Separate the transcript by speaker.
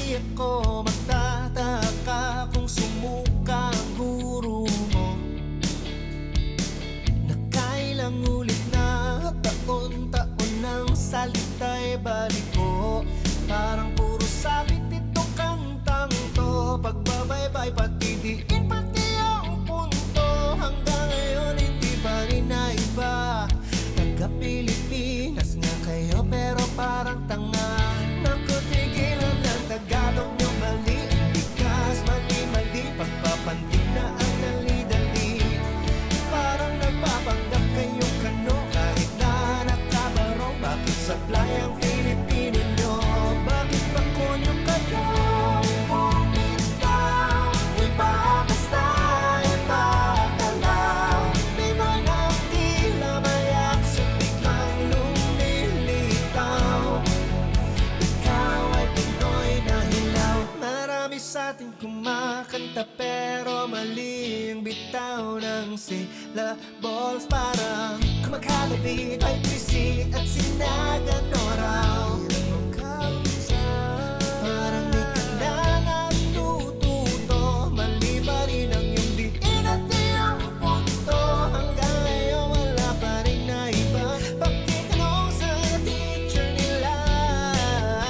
Speaker 1: Di ako magtataka kung sumuka ang guro mo. Nakailang ulit na taon-taon ng salita'y balik ko. Parang puro sabit itong kantang to. Pagbabaybay pati diin pati ang punto. Hanggang ngayon hindi pa rin naiba. Taga-Pilipinas nga kayo pero parang tanga. Nakutigilan ng Tagalog nyo mali. Bigas, mali-mali. Pagpapantig na ang dali-dali. Parang nagpapanggap kayong kano. Kahit na nakabarong. Bakit sablay ang Pilipino nyo? Bakit ba konyo kayo bumitaw? Uy basta ipakalaw. Pinoy na tila mayak sa biglang lumilitaw. Ikaw ay Pinoy na hilaw. Marami sa ating kumakanta pero mali ang bitaw ng syllables. Parang kumakalabi ay pisit at sinagan oraw.